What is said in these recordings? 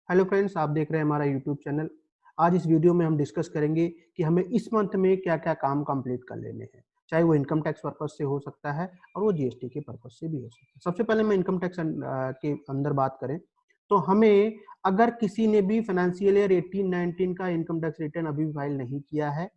Hello friends, आप देख रहे हैं हमारा यूट्यूब चैनल। आज इस वीडियो में हम डिस्कस करेंगे कि हमें इस मंथ में क्या-क्या काम कंप्लीट कर लेने हैं। चाहे वो इनकम टैक्स पर्पस से हो सकता है और वो जीएसटी के पर्पस से भी हो सकता है। सबसे पहले मैं इनकम टैक्स के अंदर बात करें तो हमें अगर किसी ने भी फाइनेंशियल ईयर 18-19 का इनकम टैक्स रिटर्न अभी भी फाइल नहीं किया है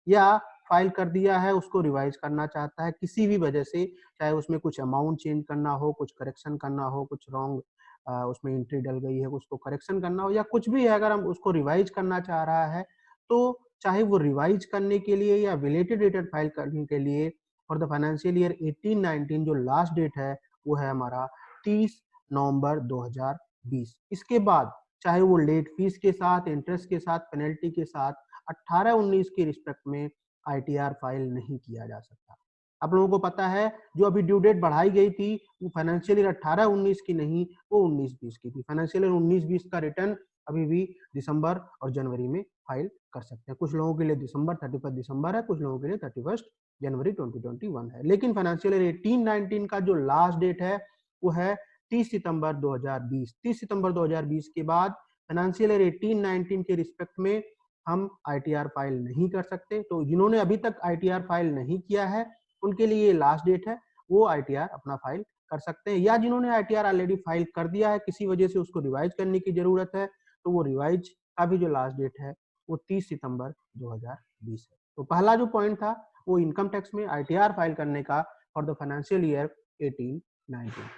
या फाइल कर दिया है, उसको रिवाइज करना चाहता है किसी भी वजह से, चाहे उसमें कुछ अमाउंट चेंज करना हो, कुछ करेक्शन करना हो, कुछ रॉन्ग उसमें एंट्री डल गई है, उसको करेक्शन करना हो या कुछ भी है, अगर हम उसको रिवाइज करना चाह रहा है तो चाहे वो रिवाइज करने के लिए या रिलेटेड रिटर्न फाइल करने के लिए फॉर द फाइनेंशियल ईयर 18-19 जो लास्ट डेट है वो है हमारा 30 नवंबर 2020। इसके बाद चाहे वो लेट फीस के साथ, इंटरेस्ट के साथ, पेनल्टी के साथ 18-19 के रिस्पेक्ट में आईटीआर फाइल नहीं किया जा सकता। आप लोगों को पता है जो अभी ड्यू डेट बढ़ाई गई थी वो फाइनेंशियल ईयर 18-19 की नहीं, वो 19-20 की थी। फाइनेंशियल ईयर 19-20 का रिटर्न अभी भी दिसंबर और जनवरी में फाइल कर सकते हैं। कुछ लोगों के लिए दिसंबर 31 दिसंबर है, कुछ लोगों के लिए 31 जनवरी 2021 है। लेकिन फाइनेंशियल ईयर 18-19 का जो लास्ट डेट है वो है 30 सितंबर 2020। 30 सितंबर 2020 के बाद फाइनेंशियल ईयर 18-19 के रिस्पेक्ट में हम आईटीआर फाइल नहीं कर सकते। तो जिन्होंने अभी तक आईटीआर फाइल नहीं किया है उनके लिए ये लास्ट डेट है, वो आईटीआर अपना फाइल कर सकते हैं। या जिन्होंने आईटीआर ऑलरेडी फाइल कर दिया है, किसी वजह से उसको रिवाइज करने की जरूरत है, तो वो रिवाइज का भी जो लास्ट डेट है वो 30 सितंबर 2020 है। तो पहला जो पॉइंट था वो इनकम टैक्स में आईटीआर फाइल करने का फॉर द फाइनेंशियल ईयर 18-19।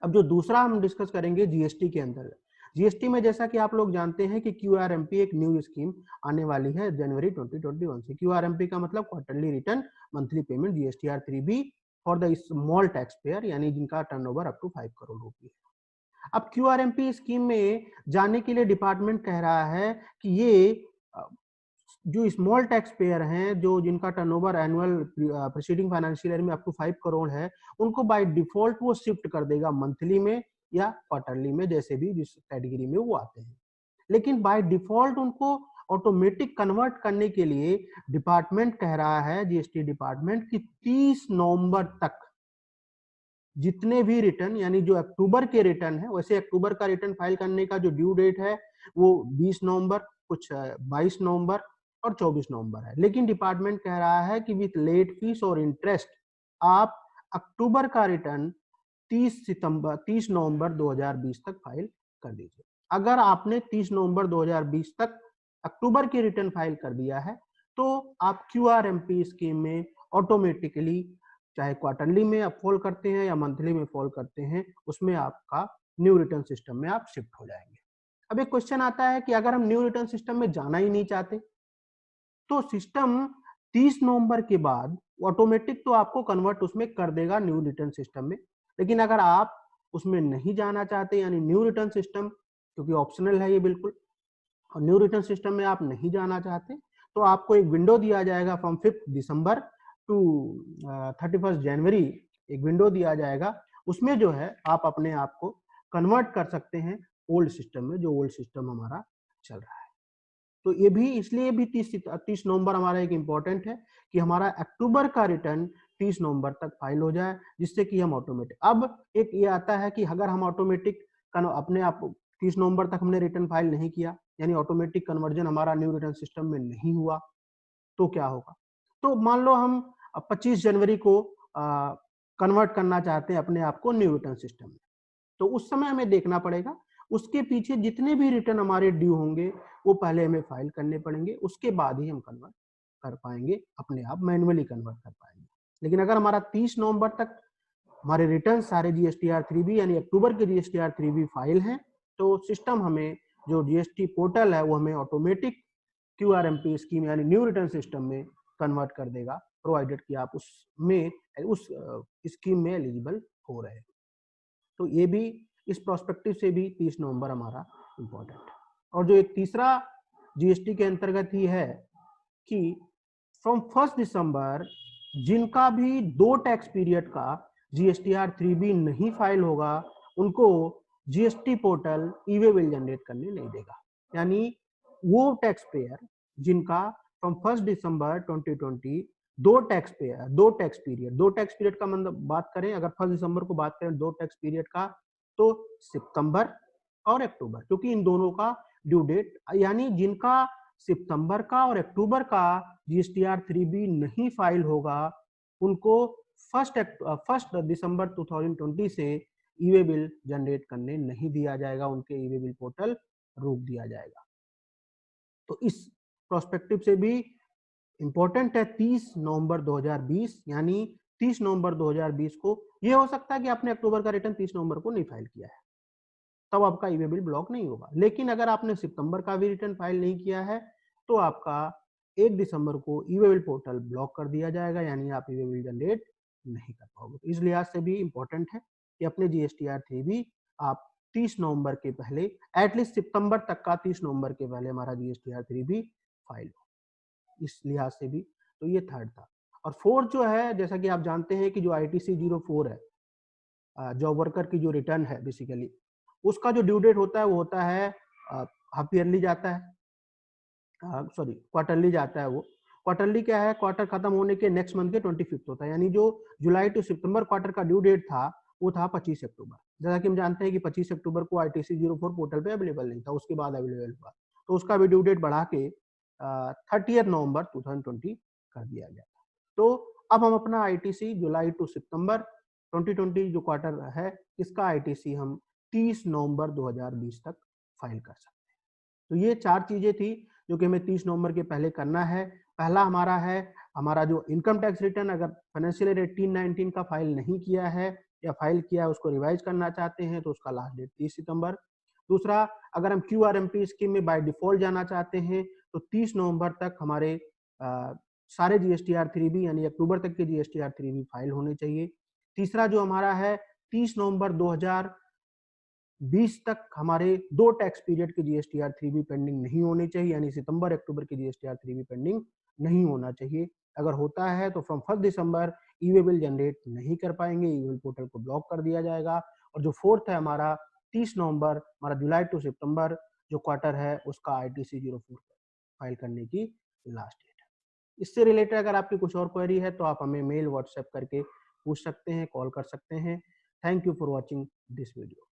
अब जो दूसरा हम डिस्कस करेंगे जीएसटी के अंदर। जीएसटी में जैसा कि आप लोग जानते हैं कि क्यूआरएमपी एक न्यू स्कीम आने वाली है जनवरी 2021 से। क्यूआरएमपी का मतलब quarterly return monthly payment, GSTR 3B for the small tax payer, यानी जिनका टर्नओवर अप टू 5 करोड़ रुपए है। अब क्यूआरएमपी स्कीम में जाने के लिए डिपार्टमेंट कह रहा है कि ये जो स्मॉल टैक्स पेयर हैं, जो जिनका turnover annual preceding financial year में अप टू 5 करोड़ है, उनको बाय डिफॉल्ट वो शिफ्ट कर देगा मंथली में या क्वार्टरली में, जैसे भी जिस कैटेगरी में वो आते हैं। लेकिन बाय डिफॉल्ट उनको ऑटोमेटिक कन्वर्ट करने के लिए डिपार्टमेंट कह रहा है, जीएसटी डिपार्टमेंट, कि 30 नवंबर तक जितने भी रिटर्न, यानी जो अक्टूबर के रिटर्न है, वैसे अक्टूबर का रिटर्न फाइल करने का जो ड्यू डेट है वो 20 नवंबर, कुछ 22 नवंबर और 24 नवंबर है। लेकिन डिपार्टमेंट कह रहा है कि विथ लेट फीस और इंटरेस्ट आप अक्टूबर का रिटर्न 30 नवंबर 2020 तक फाइल कर दीजिए। अगर आपने 30 नवंबर 2020 तक अक्टूबर की रिटर्न फाइल कर दिया है तो आप क्यूआरएमपी स्कीम में ऑटोमेटिकली, चाहे क्वार्टरली में आप फॉल करते हैं या मंथली में फॉल करते हैं, उसमें आपका न्यू रिटर्न सिस्टम में आप शिफ्ट हो जाएंगे। अब एक क्वेश्चन आता है कि अगर हम न्यू रिटर्न सिस्टम में जाना ही नहीं चाहते तो सिस्टम 30 नवंबर के बाद ऑटोमेटिक तो आपको कन्वर्ट उसमें कर देगा न्यू रिटर्न सिस्टम में। लेकिन अगर आप उसमें नहीं जाना चाहते, यानी न्यू रिटर्न सिस्टम, क्योंकि ऑप्शनल है ये बिल्कुल, और न्यू रिटर्न सिस्टम में आप नहीं जाना चाहते, तो आपको एक विंडो दिया जाएगा फ्रॉम 5 दिसंबर टू 31 जनवरी। एक विंडो दिया जाएगा, उसमें जो है आप अपने आप को कन्वर्ट कर सकते हैं ओल्ड सिस्टम में, जो ओल्ड सिस्टम हमारा चल रहा है। तो ये भी इसलिए भी 30 नवंबर हमारा एक इम्पोर्टेंट है कि हमारा अक्टूबर का रिटर्न 30 नवंबर तक फाइल हो जाए, जिससे कि हम ऑटोमेटिक, अब एक ये आता है कि अगर हम ऑटोमेटिक अपने आप 30 नवंबर तक हमने रिटर्न फाइल नहीं किया, यानी ऑटोमेटिक कन्वर्जन हमारा न्यू रिटर्न सिस्टम में नहीं हुआ, तो क्या होगा? तो मान लो हम 25 जनवरी को कन्वर्ट करना चाहते हैं अपने आप को न्यू रिटर्न सिस्टम में, तो उस समय हमें देखना पड़ेगा उसके पीछे जितने भी रिटर्न हमारे ड्यू होंगे वो पहले हमें फाइल करने पड़ेंगे, उसके बाद ही हम कन्वर्ट कर पाएंगे, अपने आप मैन्युअली कन्वर्ट कर पाएंगे। लेकिन अगर हमारा 30 नवंबर तक हमारे रिटर्न सारे जीएसटीआर 3B यानी अक्टूबर के जीएसटीआर 3B फाइल हैं, तो सिस्टम हमें, जो जीएसटी पोर्टल है, वो हमें ऑटोमेटिक क्यूआरएमपी स्कीम यानी न्यू रिटर्न सिस्टम में कन्वर्ट कर देगा, प्रोवाइडेड कि आप उसमें उस स्कीम में एलिजिबल हो रहे हैं। तो ये भी इस प्रोस्पेक्टिव से भी 30 नवंबर हमारा इंपॉर्टेंट है। और जो एक तीसरा जीएसटी के अंतर्गत ही है कि फ्रॉम 1 दिसंबर जिनका भी 2 टैक्स पीरियड का जीएसटीआर 3B नहीं फाइल होगा, उनको GST portal e-way bill generate करने नहीं देगा। यानी वो टैक्स पेयर जिनका फ्रॉम 1 दिसंबर 2020 दो टैक्स पीरियड का मतलब बात करें, अगर 1 दिसंबर को बात करें दो टैक्स पीरियड का, तो सितंबर और अक्टूबर, क्योंकि इन दोनों का ड्यू डेट, यानी जिनका सितंबर का और अक्टूबर का जीएसटीआर 3B नहीं फाइल होगा उनको फर्स्ट दिसंबर 2020 से ई-वे बिल जनरेट करने नहीं दिया जाएगा, उनके ई-वे बिल पोर्टल रोक दिया जाएगा। तो इस प्रोस्पेक्टिव से भी इंपॉर्टेंट है 30 नवंबर 2020, यानी 30 नवंबर 2020 को ये हो सकता है कि आपने अक्टूबर का रिटर्न 30 नवंबर को नहीं फाइल किया है, तब आपका ई-वे बिल ब्लॉक नहीं होगा। लेकिन अगर आपने सितंबर का भी रिटर्न फाइल नहीं किया है तो आपका 1 दिसंबर को ई-वे बिल पोर्टल ब्लॉक कर दिया जाएगा, यानी आप ई-वे बिल जनरेट नहीं कर पाओगे। तो इस लिहाज से भी इंपॉर्टेंट है कि अपने जीएसटीआर 3B आप 30 नवंबर के पहले, एटलीस्ट सितंबर तक का 30 नवंबर के पहले हमारा जीएसटीआर 3B फाइल हो। इस लिहाज से भी तो ये थर्ड था। और फोर्थ जो है, जैसा कि आप जानते हैं कि जो ITC 04 है, जॉब वर्कर की जो रिटर्न है बेसिकली, उसका जो ड्यू डेट होता है वो होता है हाफ ईयरली जाता है, सॉरी क्वार्टरली जाता है। वो क्वार्टरली क्या है, क्वार्टर खत्म होने के नेक्स्ट मंथ के 25 होता है, यानी जो जुलाई टू सितंबर क्वार्टर का ड्यू डेट था वो था 25 अक्टूबर। जैसा कि हम जानते हैं कि 25 अक्टूबर को ITC 04 पोर्टल पे अवेलेबल नहीं था, उसके बाद अवेलेबल हुआ, तो उसका भी ड्यू डेट बढ़ा के 30 नवंबर 2020 कर दिया गया। तो अब हम अपना ITC जुलाई टू सितंबर 2020 जो क्वार्टर है, इसका ITC हम 30 नवंबर 2020 तक फाइल कर सकते हैं। तो ये 4 चीजें थी जो कि हमें 30 नवंबर के पहले करना है। पहला हमारा है, हमारा जो इनकम टैक्स रिटर्न, अगर फाइनेंशियल ईयर 18-19 का फाइल नहीं किया है या फाइल किया है उसको रिवाइज करना चाहते हैं तो उसका लास्ट डेट 30 सितंबर। दूसरा, अगर हम QRMP स्कीम में बाय डिफॉल्ट जाना चाहते हैं तो 30 नवंबर तक हमारे सारे GSTR 3B यानी अक्टूबर तक के GSTR 3B फाइल होने चाहिए। तीसरा जो हमारा है, 30 नवंबर 2020 तक हमारे 2 टैक्स पीरियड के GSTR 3B पेंडिंग नहीं होने चाहिए, यानी सितंबर अक्टूबर के GSTR 3B पेंडिंग नहीं होना चाहिए। अगर होता है तो from 1 December e-way bill generate नहीं कर पाएंगे, ई-वे बिल पोर्टल को ब्लॉक कर दिया जाएगा। और जो फोर्थ है हमारा 30 नवंबर, हमारा जुलाई टू सितंबर जो क्वार्टर है उसका ITC 04 फाइल करने की लास्ट डेट है। इससे रिलेटेड अगर आपकी कुछ और क्वेरी है तो आप हमें मेल व्हाट्सएप करके पूछ सकते हैं, कॉल कर सकते हैं। Thank you for watching this video.